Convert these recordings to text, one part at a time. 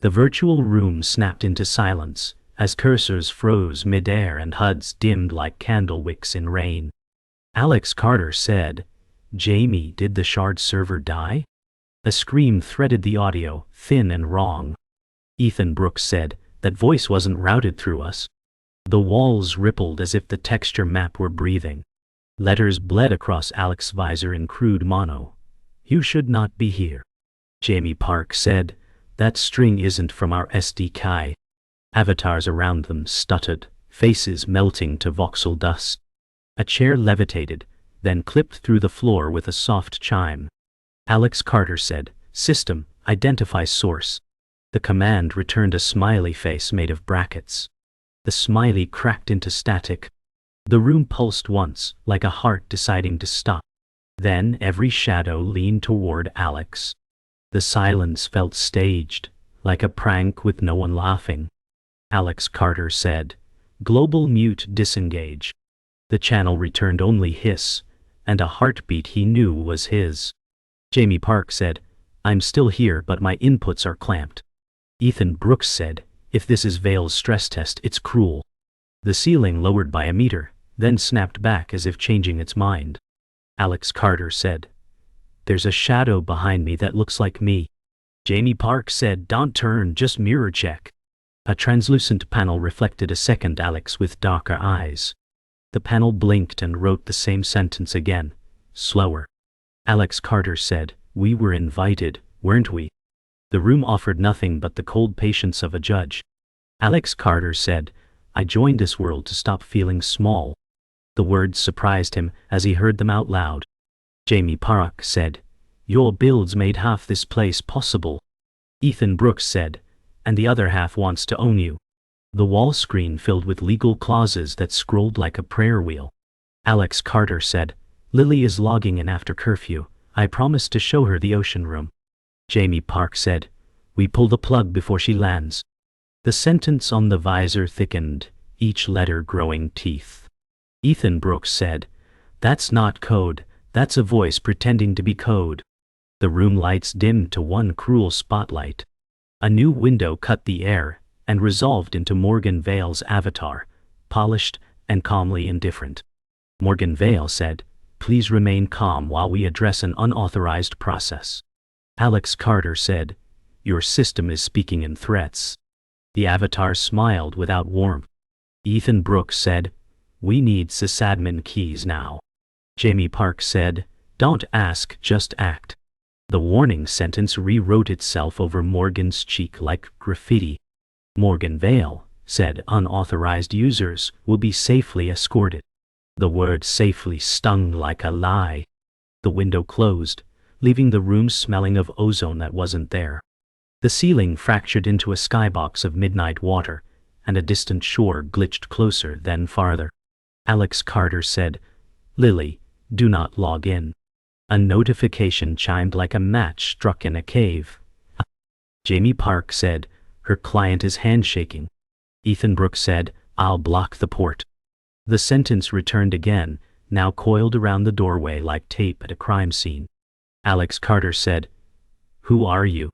The virtual room snapped into silence, as cursors froze mid-air and HUDs dimmed like candle wicks in rain. Alex Carter said, "Jamie, did the shard server die?" A scream threaded the audio, thin and wrong. Ethan Brooks said, "That voice wasn't routed through us." The walls rippled as if the texture map were breathing. Letters bled across Alex's visor in crude mono. "You should not be here." Jamie Park said, "That string isn't from our SDK." Avatars around them stuttered, faces melting to voxel dust. A chair levitated, then clipped through the floor with a soft chime. Alex Carter said, "System, identify source." The command returned a smiley face made of brackets. The smiley cracked into static. The room pulsed once, like a heart deciding to stop. Then every shadow leaned toward Alex. The silence felt staged, like a prank with no one laughing. Alex Carter said, "Global mute disengage." The channel returned only hiss, and a heartbeat he knew was his. Jamie Park said, "I'm still here but my inputs are clamped." Ethan Brooks said, "If this is Vale's stress test, it's cruel." The ceiling lowered by a meter, then snapped back as if changing its mind. Alex Carter said, "There's a shadow behind me that looks like me." Jamie Park said, "Don't turn, just mirror check." A translucent panel reflected a second Alex with darker eyes. The panel blinked and wrote the same sentence again, slower. Alex Carter said, "We were invited, weren't we?" The room offered nothing but the cold patience of a judge. Alex Carter said, "I joined this world to stop feeling small." The words surprised him as he heard them out loud. Jamie Park said, "Your builds made half this place possible." Ethan Brooks said, "And the other half wants to own you." The wall screen filled with legal clauses that scrolled like a prayer wheel. Alex Carter said, "Lily is logging in after curfew. I promised to show her the ocean room." Jamie Park said, "We pull the plug before she lands." The sentence on the visor thickened, each letter growing teeth. Ethan Brooks said, "That's not code, that's a voice pretending to be code." The room lights dimmed to one cruel spotlight. A new window cut the air and resolved into Morgan Vale's avatar, polished and calmly indifferent. Morgan Vale said, "Please remain calm while we address an unauthorized process." Alex Carter said, "Your system is speaking in threats." The avatar smiled without warmth. Ethan Brooks said, "We need sysadmin keys now." Jamie Park said, "Don't ask, just act." The warning sentence rewrote itself over Morgan's cheek like graffiti. Morgan Vale said, "Unauthorized users will be safely escorted." The word safely stung like a lie. The window closed, leaving the room smelling of ozone that wasn't there. The ceiling fractured into a skybox of midnight water, and a distant shore glitched closer then farther. Alex Carter said, "Lily, do not log in." A notification chimed like a match struck in a cave. Jamie Park said, "Her client is handshaking." Ethan Brooks said, "I'll block the port." The sentence returned again, now coiled around the doorway like tape at a crime scene. Alex Carter said, "Who are you?"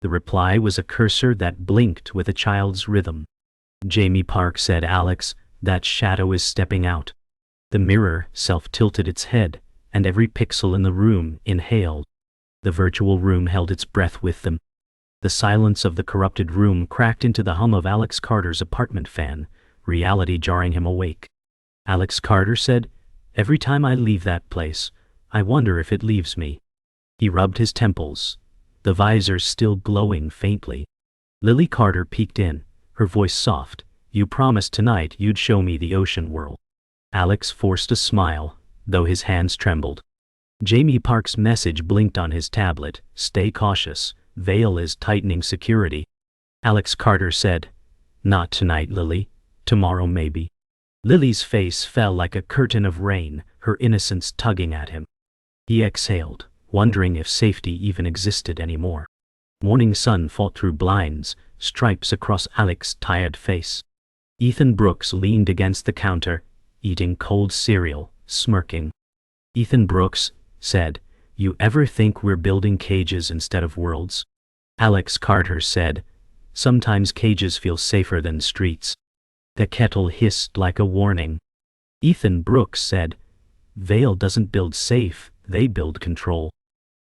The reply was a cursor that blinked with a child's rhythm. Jamie Park said, "Alex, that shadow is stepping out." The mirror self-tilted its head, and every pixel in the room inhaled. The virtual room held its breath with them. The silence of the corrupted room cracked into the hum of Alex Carter's apartment fan, reality jarring him awake. Alex Carter said, "Every time I leave that place, I wonder if it leaves me." He rubbed his temples, the visor still glowing faintly. Lily Carter peeked in, her voice soft. "You promised tonight you'd show me the ocean world." Alex forced a smile, though his hands trembled. Jamie Park's message blinked on his tablet, "Stay cautious, Vale is tightening security." Alex Carter said, "Not tonight, Lily. Tomorrow maybe." Lily's face fell like a curtain of rain, her innocence tugging at him. He exhaled, wondering if safety even existed anymore. Morning sun fought through blinds, stripes across Alex's tired face. Ethan Brooks leaned against the counter, eating cold cereal, smirking. Ethan Brooks said, "You ever think we're building cages instead of worlds?" Alex Carter said, Sometimes cages feel safer than streets. The kettle hissed like a warning. Ethan Brooks said, Vale doesn't build safe, they build control.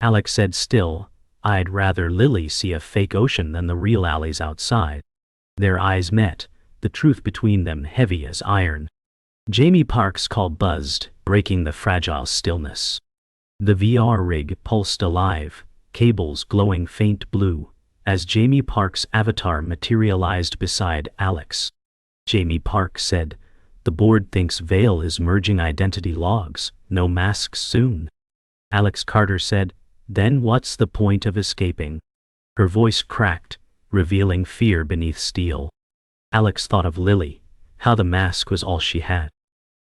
Alex said still, I'd rather Lily see a fake ocean than the real alleys outside. Their eyes met, the truth between them heavy as iron. Jamie Park's call buzzed, breaking the fragile stillness. The VR rig pulsed alive, cables glowing faint blue, as Jamie Park's avatar materialized beside Alex. Jamie Park said, The board thinks Vale is merging identity logs, no masks soon. Alex Carter said, Then what's the point of escaping? Her voice cracked, revealing fear beneath steel. Alex thought of Lily, how the mask was all she had.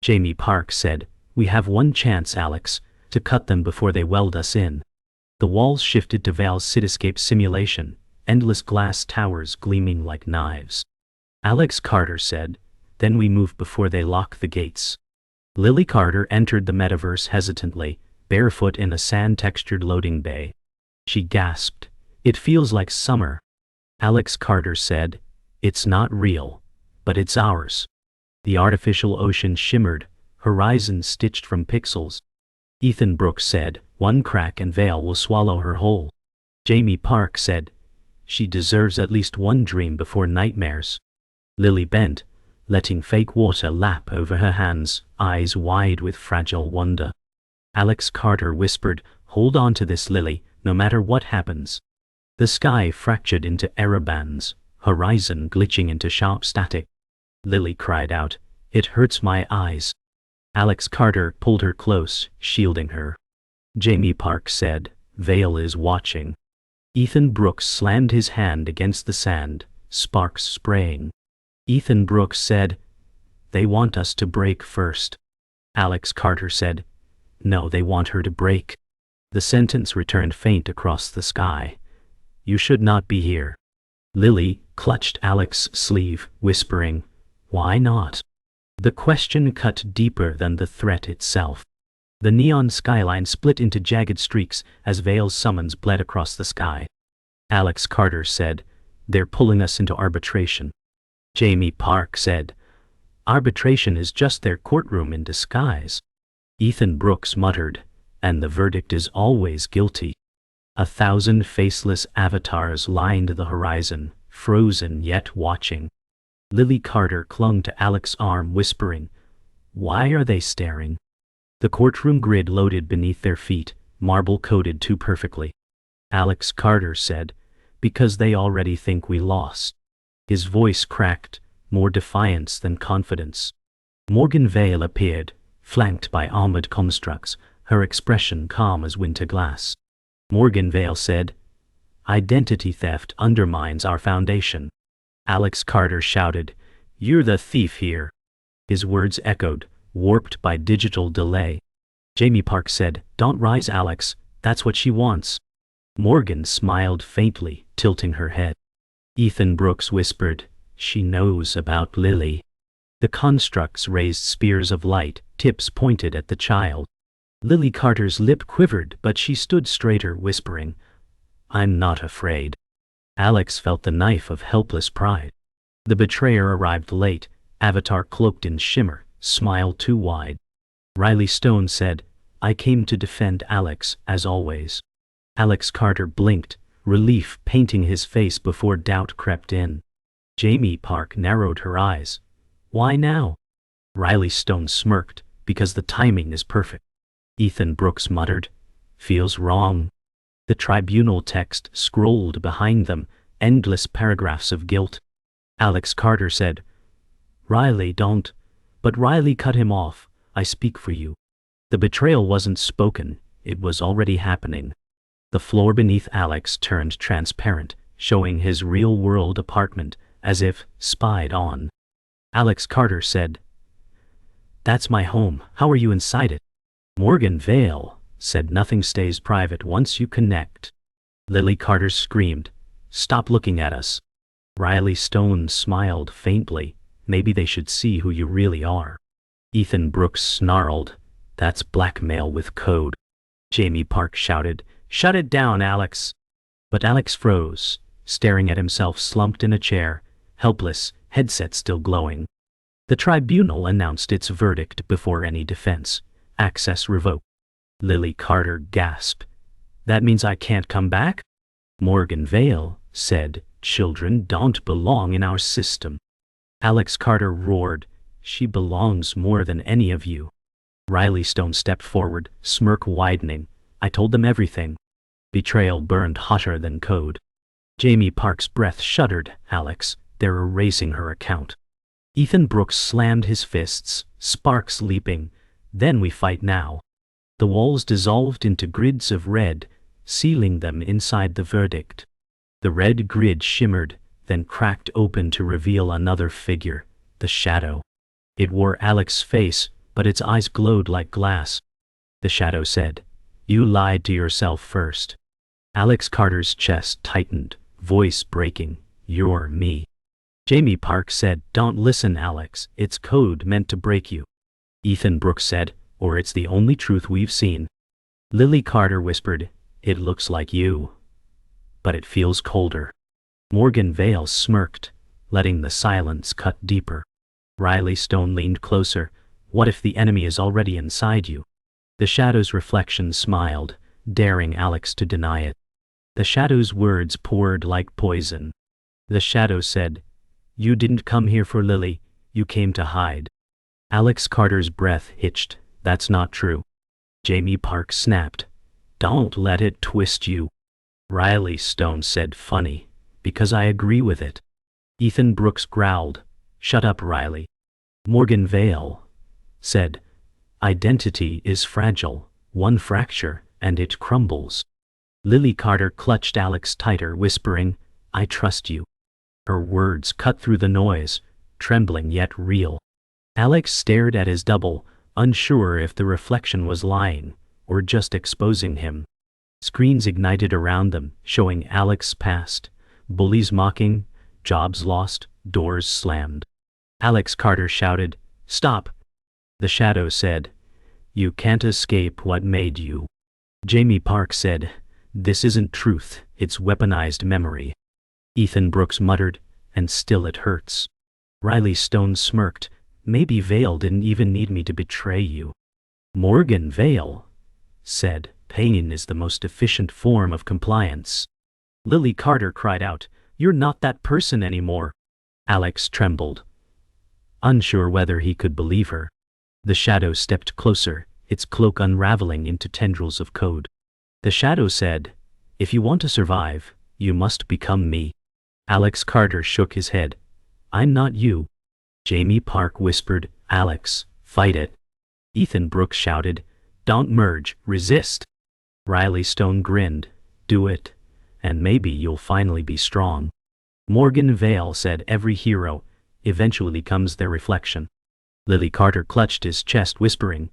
Jamie Park said, We have one chance, Alex, to cut them before they weld us in. The walls shifted to Vale's cityscape simulation, endless glass towers gleaming like knives. Alex Carter said, Then we move before they lock the gates. Lily Carter entered the metaverse hesitantly, barefoot in a sand-textured loading bay. She gasped, It feels like summer. Alex Carter said, It's not real, but it's ours. The artificial ocean shimmered, horizons stitched from pixels. Ethan Brooks said, One crack and Vale will swallow her whole. Jamie Park said, She deserves at least one dream before nightmares. Lily bent, letting fake water lap over her hands, eyes wide with fragile wonder. Alex Carter whispered, Hold on to this, Lily, no matter what happens. The sky fractured into error bands, horizon glitching into sharp static. Lily cried out, It hurts my eyes. Alex Carter pulled her close, shielding her. Jamie Park said, Vale is watching. Ethan Brooks slammed his hand against the sand, sparks spraying. Ethan Brooks said, They want us to break first. Alex Carter said, No, they want her to break. The sentence returned faint across the sky. You should not be here. Lily clutched Alex's sleeve, whispering, Why not? The question cut deeper than the threat itself. The neon skyline split into jagged streaks as Vale's summons bled across the sky. Alex Carter said, They're pulling us into arbitration. Jamie Park said, Arbitration is just their courtroom in disguise. Ethan Brooks muttered, And the verdict is always guilty. 1,000 faceless avatars lined the horizon, frozen yet watching. Lily Carter clung to Alex's arm, whispering, Why are they staring? The courtroom grid loaded beneath their feet, marble coated too perfectly. Alex Carter said, Because they already think we lost. His voice cracked, more defiance than confidence. Morgan Vale appeared, flanked by armored constructs, her expression calm as winter glass. Morgan Vale said, Identity theft undermines our foundation. Alex Carter shouted, You're the thief here. His words echoed, warped by digital delay. Jamie Park said, Don't rise, Alex, that's what she wants. Morgan smiled faintly, tilting her head. Ethan Brooks whispered, She knows about Lily. The constructs raised spears of light, tips pointed at the child. Lily Carter's lip quivered, but she stood straighter, whispering, I'm not afraid. Alex felt the knife of helpless pride. The betrayer arrived late, avatar cloaked in shimmer, smile too wide. Riley Stone said, I came to defend Alex, as always. Alex Carter blinked, relief painting his face before doubt crept in. Jamie Park narrowed her eyes. Why now? Riley Stone smirked, Because the timing is perfect. Ethan Brooks muttered, Feels wrong. The tribunal text scrolled behind them, endless paragraphs of guilt. Alex Carter said, Riley, don't. But Riley cut him off. I speak for you. The betrayal wasn't spoken, it was already happening. The floor beneath Alex turned transparent, showing his real-world apartment, as if spied on. Alex Carter said, That's my home, how are you inside it? Morgan Vale said, Nothing stays private once you connect. Lily Carter screamed, Stop looking at us. Riley Stone smiled faintly, Maybe they should see who you really are. Ethan Brooks snarled, That's blackmail with code. Jamie Park shouted, Shut it down, Alex. But Alex froze, staring at himself slumped in a chair, helpless, headset still glowing. The tribunal announced its verdict before any defense. Access revoked. Lily Carter gasped. That means I can't come back? Morgan Vale said, children don't belong in our system. Alex Carter roared, she belongs more than any of you. Riley Stone stepped forward, smirk widening. I told them everything. Betrayal burned hotter than code. Jamie Park's breath shuddered. Alex, they're erasing her account. Ethan Brooks slammed his fists, sparks leaping. Then we fight now. The walls dissolved into grids of red, sealing them inside the verdict. The red grid shimmered, then cracked open to reveal another figure, the shadow. It wore Alex's face, but its eyes glowed like glass. The shadow said, "You lied to yourself first." Alex Carter's chest tightened, voice breaking, "You're me." Jamie Park said, "Don't listen, Alex, it's code meant to break you." Ethan Brooks said, "Or it's the only truth we've seen." Lily Carter whispered, "It looks like you. But it feels colder." Morgan Vale smirked, letting the silence cut deeper. Riley Stone leaned closer. "What if the enemy is already inside you?" The shadow's reflection smiled, daring Alex to deny it. The shadow's words poured like poison. The shadow said, "You didn't come here for Lily, you came to hide." Alex Carter's breath hitched. "That's not true." Jamie Park snapped, "Don't let it twist you." Riley Stone said, "Funny, because I agree with it." Ethan Brooks growled, "Shut up, Riley." Morgan Vale said, "Identity is fragile, one fracture, and it crumbles." Lily Carter clutched Alex tighter, whispering, "I trust you." Her words cut through the noise, trembling yet real. Alex stared at his double, unsure if the reflection was lying, or just exposing him. Screens ignited around them, showing Alex past, bullies mocking, jobs lost, doors slammed. Alex Carter shouted, "Stop!" The shadow said, "You can't escape what made you." Jamie Park said, "This isn't truth, it's weaponized memory." Ethan Brooks muttered, "And still it hurts." Riley Stone smirked, "Maybe Vale didn't even need me to betray you." Morgan Vale said, "Pain is the most efficient form of compliance." Lily Carter cried out, "You're not that person anymore." Alex trembled, unsure whether he could believe her. The shadow stepped closer, its cloak unraveling into tendrils of code. The shadow said, "If you want to survive, you must become me." Alex Carter shook his head. "I'm not you." Jamie Park whispered, "Alex, fight it." Ethan Brooks shouted, "Don't merge, resist." Riley Stone grinned, "Do it, and maybe you'll finally be strong." Morgan Vale said, "Every hero eventually becomes their reflection." Lily Carter clutched his chest, whispering,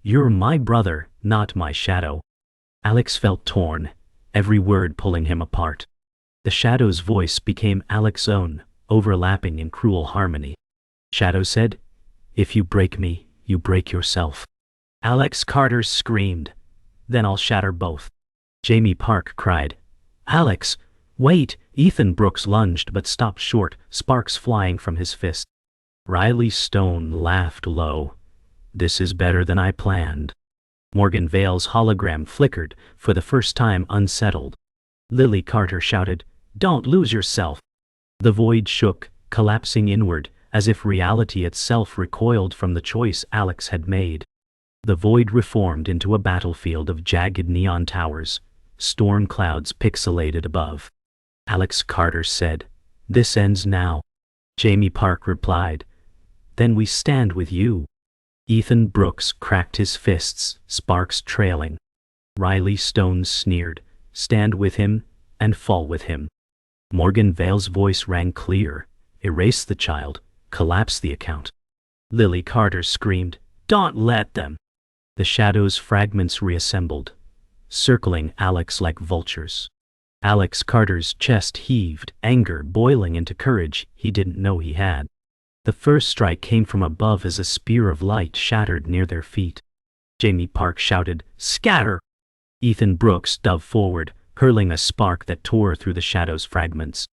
"You're my brother, not my shadow." Alex felt torn, every word pulling him apart. The shadow's voice became Alex's own, overlapping in cruel harmony. Shadow said, "If you break me, you break yourself." Alex Carter screamed, "Then I'll shatter both." Jamie Park cried, "Alex, wait!" Ethan Brooks lunged but stopped short, sparks flying from his fist. Riley Stone laughed low. "This is better than I planned." Morgan Vale's hologram flickered, for the first time unsettled. Lily Carter shouted, "Don't lose yourself." The void shook, collapsing inward, as if reality itself recoiled from the choice Alex had made. The void reformed into a battlefield of jagged neon towers, storm clouds pixelated above. Alex Carter said, "This ends now." Jamie Park replied, "Then we stand with you." Ethan Brooks cracked his fists, sparks trailing. Riley Stone sneered, "Stand with him, and fall with him." Morgan Vale's voice rang clear, "Erase the child, collapse the account." Lily Carter screamed, "Don't let them." The shadow's fragments reassembled, circling Alex like vultures. Alex Carter's chest heaved, anger boiling into courage he didn't know he had. The first strike came from above as a spear of light shattered near their feet. Jamie Park shouted, "Scatter!" Ethan Brooks dove forward, hurling a spark that tore through the shadow's fragments.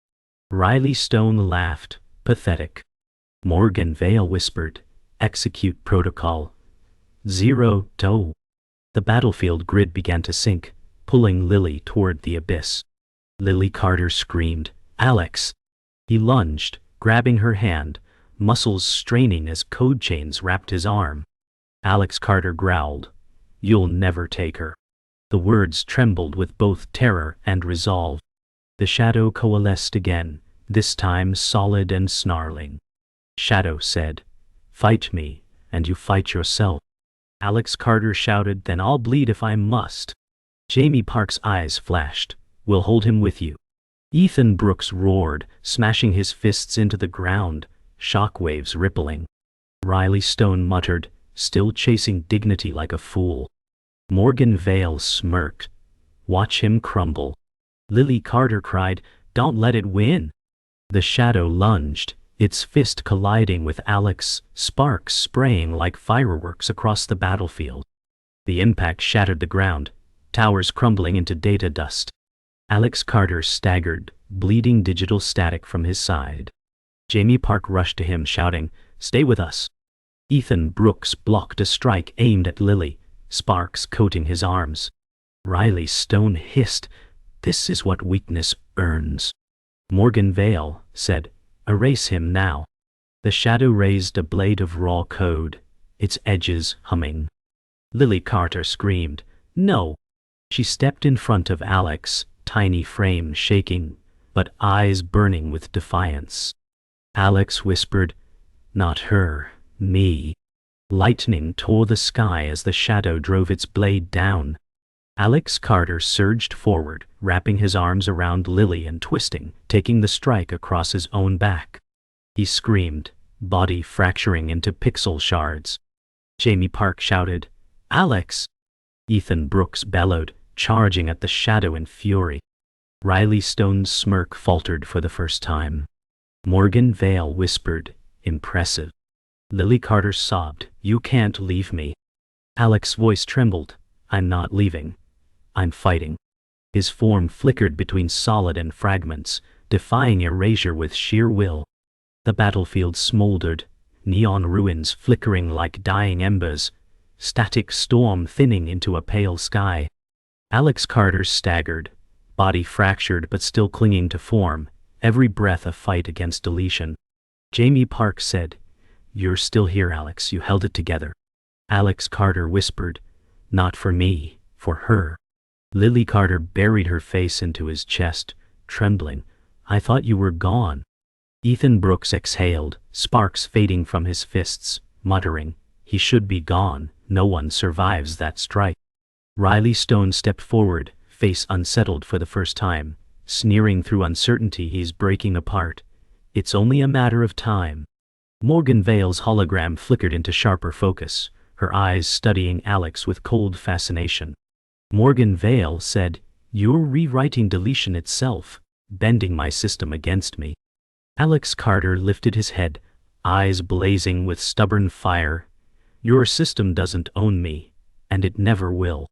Riley Stone laughed, pathetic. Morgan Vale whispered, "Execute protocol. 0-2." The battlefield grid began to sink, pulling Lily toward the abyss. Lily Carter screamed, "Alex!" He lunged, grabbing her hand, muscles straining as code chains wrapped his arm. Alex Carter growled, "You'll never take her." The words trembled with both terror and resolve. The shadow coalesced again, this time solid and snarling. Shadow said, "Fight me, and you fight yourself." Alex Carter shouted, "Then I'll bleed if I must." Jamie Park's eyes flashed, "We'll hold him with you." Ethan Brooks roared, smashing his fists into the ground, shockwaves rippling. Riley Stone muttered, still chasing dignity like a fool. Morgan Vale smirked, "Watch him crumble." Lily Carter cried, "Don't let it win." The shadow lunged, its fist colliding with Alex, sparks spraying like fireworks across the battlefield. The impact shattered the ground, towers crumbling into data dust. Alex Carter staggered, bleeding digital static from his side. Jamie Park rushed to him, shouting, "Stay with us." Ethan Brooks blocked a strike aimed at Lily, sparks coating his arms. Riley Stone hissed, "This is what weakness earns." Morgan Vale said, "Erase him now." The shadow raised a blade of raw code, its edges humming. Lily Carter screamed, "No!" She stepped in front of Alex, tiny frame shaking, but eyes burning with defiance. Alex whispered, "Not her, me." Lightning tore the sky as the shadow drove its blade down. Alex Carter surged forward, wrapping his arms around Lily and twisting, taking the strike across his own back. He screamed, body fracturing into pixel shards. Jamie Park shouted, "Alex!" Ethan Brooks bellowed, charging at the shadow in fury. Riley Stone's smirk faltered for the first time. Morgan Vale whispered, "Impressive." Lily Carter sobbed, "You can't leave me." Alex's voice trembled, "I'm not leaving. I'm fighting." His form flickered between solid and fragments, defying erasure with sheer will. The battlefield smoldered, neon ruins flickering like dying embers, static storm thinning into a pale sky. Alex Carter staggered, body fractured but still clinging to form, every breath a fight against deletion. Jamie Park said, "You're still here, Alex, you held it together." Alex Carter whispered, "Not for me, for her." Lily Carter buried her face into his chest, trembling, "I thought you were gone." Ethan Brooks exhaled, sparks fading from his fists, muttering, "He should be gone, no one survives that strike." Riley Stone stepped forward, face unsettled for the first time, sneering through uncertainty. "He's breaking apart. It's only a matter of time." Morgan Vale's hologram flickered into sharper focus, her eyes studying Alex with cold fascination. Morgan Vale said, "You're rewriting deletion itself, bending my system against me." Alex Carter lifted his head, eyes blazing with stubborn fire. "Your system doesn't own me, and it never will."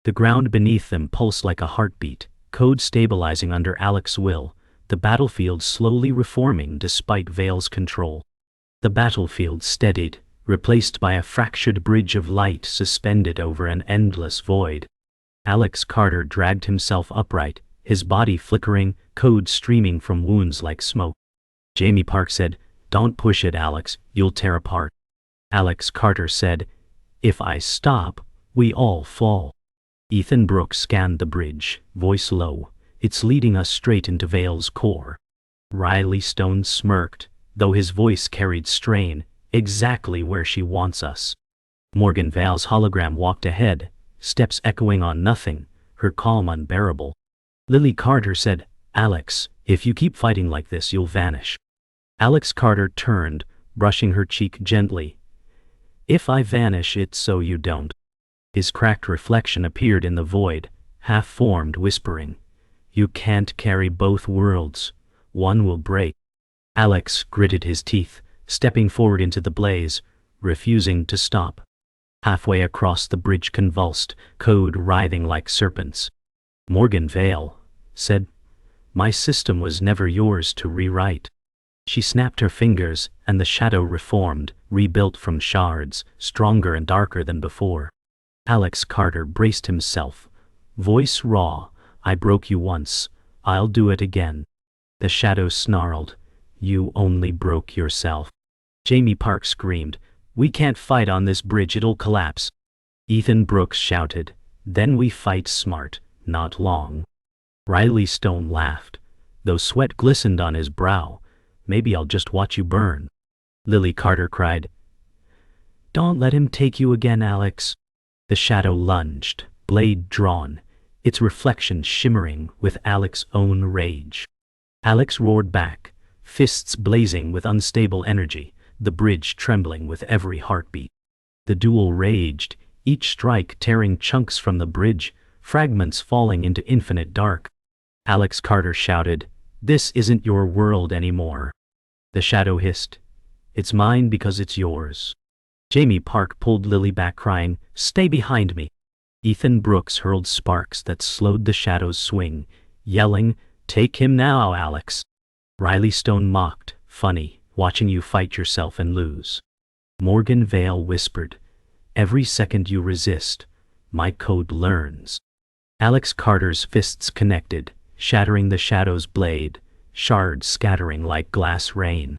The ground beneath them pulsed like a heartbeat, code stabilizing under Alex's will, the battlefield slowly reforming despite Vale's control. The battlefield steadied, replaced by a fractured bridge of light suspended over an endless void. Alex Carter dragged himself upright, his body flickering, code streaming from wounds like smoke. Jamie Park said, "Don't push it, Alex, you'll tear apart." Alex Carter said, "If I stop, we all fall." Ethan Brooks scanned the bridge, voice low, "It's leading us straight into Vale's core." Riley Stone smirked, though his voice carried strain, "Exactly where she wants us." Morgan Vale's hologram walked ahead, steps echoing on nothing, her calm unbearable. Lily Carter said, "Alex, if you keep fighting like this, you'll vanish." Alex Carter turned, brushing her cheek gently. "If I vanish, it's so you don't." His cracked reflection appeared in the void, half-formed, whispering, "You can't carry both worlds. One will break." Alex gritted his teeth, stepping forward into the blaze, refusing to stop. Halfway across the bridge convulsed, code writhing like serpents. Morgan Vale said, "My system was never yours to rewrite." She snapped her fingers, and the shadow reformed, rebuilt from shards, stronger and darker than before. Alex Carter braced himself, voice raw. "I broke you once. I'll do it again." The shadow snarled, "You only broke yourself." Jamie Park screamed, "We can't fight on this bridge, it'll collapse." Ethan Brooks shouted, "Then we fight smart, not long." Riley Stone laughed, though sweat glistened on his brow. "Maybe I'll just watch you burn." Lily Carter cried, "Don't let him take you again, Alex." The shadow lunged, blade drawn, its reflection shimmering with Alex's own rage. Alex roared back, fists blazing with unstable energy, the bridge trembling with every heartbeat. The duel raged, each strike tearing chunks from the bridge, fragments falling into infinite dark. Alex Carter shouted, "This isn't your world anymore." The shadow hissed, "It's mine because it's yours." Jamie Park pulled Lily back, crying, "Stay behind me." Ethan Brooks hurled sparks that slowed the shadow's swing, yelling, "Take him now, Alex." Riley Stone mocked, "Funny, watching you fight yourself and lose." Morgan Vale whispered, "Every second you resist, my code learns." Alex Carter's fists connected, shattering the shadow's blade, shards scattering like glass rain.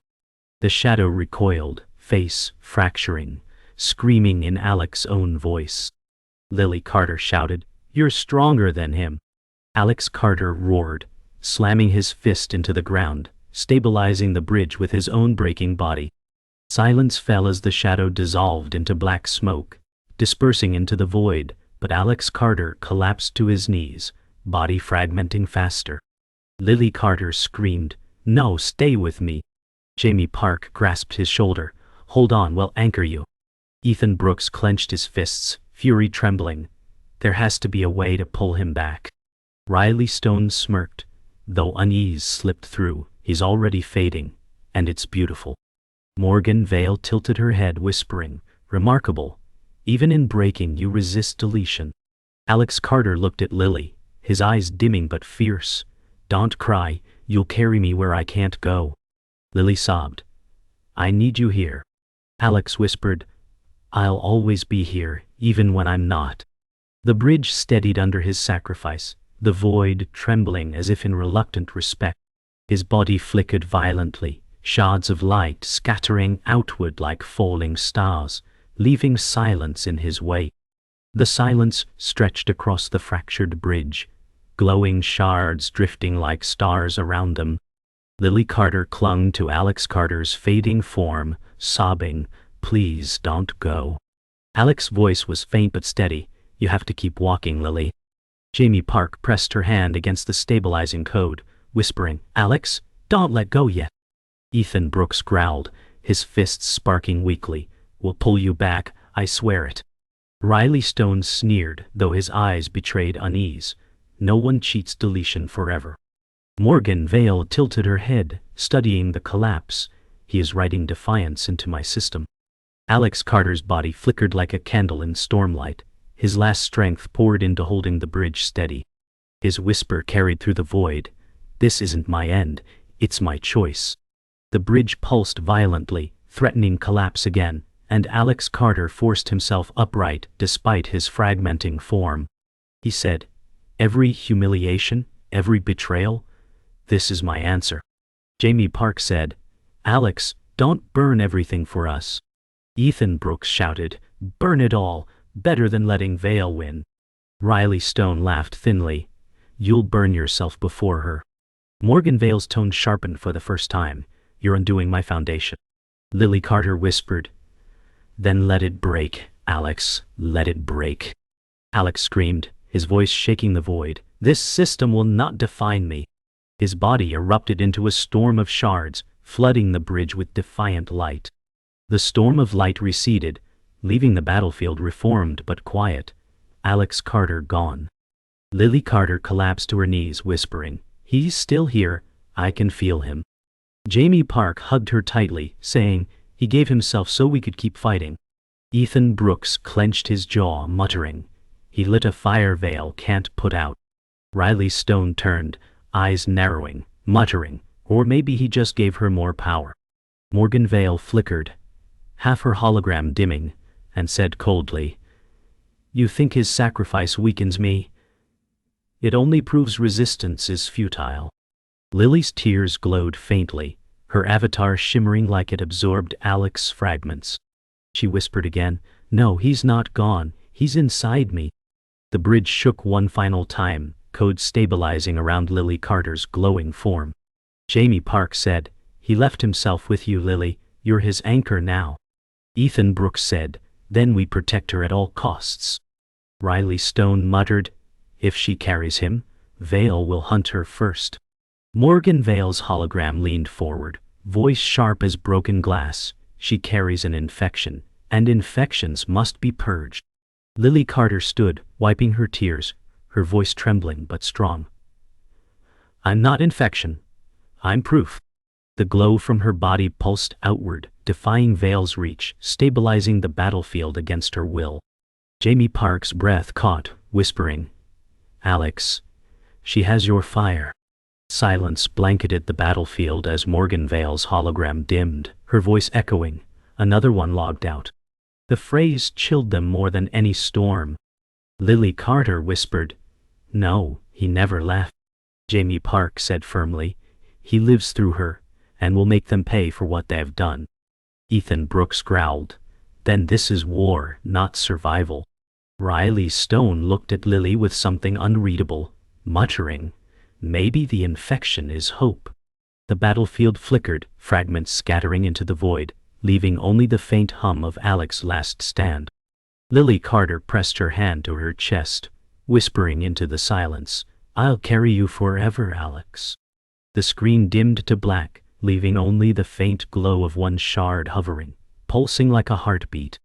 The shadow recoiled, face fracturing, screaming in Alex's own voice. Lily Carter shouted, "You're stronger than him." Alex Carter roared, slamming his fist into the ground, stabilizing the bridge with his own breaking body. Silence fell as the shadow dissolved into black smoke, dispersing into the void, but Alex Carter collapsed to his knees, body fragmenting faster. Lily Carter screamed, "No, stay with me." Jamie Park grasped his shoulder, "Hold on, we'll anchor you." Ethan Brooks clenched his fists, fury trembling. There has to be a way to pull him back. Riley Stone smirked, though unease slipped through. "He's already fading, and it's beautiful." Morgan Vale tilted her head, whispering, "Remarkable. Even in breaking, you resist deletion." Alex Carter looked at Lily, his eyes dimming but fierce. "Don't cry, you'll carry me where I can't go." Lily sobbed, "I need you here." Alex whispered, "I'll always be here, even when I'm not." The bridge steadied under his sacrifice, the void trembling as if in reluctant respect. His body flickered violently, shards of light scattering outward like falling stars, leaving silence in his wake. The silence stretched across the fractured bridge, glowing shards drifting like stars around them. Lily Carter clung to Alex Carter's fading form, sobbing, "Please don't go." Alex's voice was faint but steady, "You have to keep walking, Lily." Jamie Park pressed her hand against the stabilizing code, whispering, "Alex, don't let go yet." Ethan Brooks growled, his fists sparking weakly, "We'll pull you back, I swear it." Riley Stone sneered, though his eyes betrayed unease. "No one cheats deletion forever." Morgan Vale tilted her head, studying the collapse. "He is writing defiance into my system." Alex Carter's body flickered like a candle in stormlight, his last strength poured into holding the bridge steady. His whisper carried through the void, "This isn't my end, it's my choice." The bridge pulsed violently, threatening collapse again, and Alex Carter forced himself upright despite his fragmenting form. He said, "Every humiliation, every betrayal, this is my answer." Jamie Park said, "Alex, don't burn everything for us." Ethan Brooks shouted, "Burn it all, better than letting Vale win." Riley Stone laughed thinly, "You'll burn yourself before her." Morgan Vale's tone sharpened for the first time, "You're undoing my foundation." Lily Carter whispered, "Then let it break, Alex, let it break." Alex screamed, his voice shaking the void, "This system will not define me." His body erupted into a storm of shards, flooding the bridge with defiant light. The storm of light receded, leaving the battlefield reformed but quiet. Alex Carter gone. Lily Carter collapsed to her knees, whispering, "He's still here, I can feel him." Jamie Park hugged her tightly, saying, "He gave himself so we could keep fighting." Ethan Brooks clenched his jaw, muttering, "He lit a fire Vale can't put out." Riley Stone turned, eyes narrowing, muttering, or maybe he just gave her more power. Morgan Vale flickered, half her hologram dimming, and said coldly, "You think his sacrifice weakens me? It only proves resistance is futile." Lily's tears glowed faintly, her avatar shimmering like it absorbed Alex's fragments. She whispered again, "No, he's not gone, he's inside me." The bridge shook one final time, code stabilizing around Lily Carter's glowing form. Jamie Park said, "He left himself with you, Lily, you're his anchor now." Ethan Brooks said, "Then we protect her at all costs." Riley Stone muttered, "If she carries him, Vale will hunt her first." Morgan Vale's hologram leaned forward, voice sharp as broken glass. "She carries an infection, and infections must be purged." Lily Carter stood, wiping her tears, her voice trembling but strong. "I'm not infection. I'm proof." The glow from her body pulsed outward, defying Vale's reach, stabilizing the battlefield against her will. Jamie Park's breath caught, whispering, "Alex, she has your fire." Silence blanketed the battlefield as Morgan Vale's hologram dimmed, her voice echoing. Another one logged out. The phrase chilled them more than any storm. Lily Carter whispered, "No, he never left." Jamie Park said firmly, "He lives through her, and will make them pay for what they have done." Ethan Brooks growled, "Then this is war, not survival." Riley Stone looked at Lily with something unreadable, muttering, "Maybe the infection is hope." The battlefield flickered, fragments scattering into the void, leaving only the faint hum of Alex's last stand. Lily Carter pressed her hand to her chest, whispering into the silence, "I'll carry you forever, Alex." The screen dimmed to black, leaving only the faint glow of one shard hovering, pulsing like a heartbeat.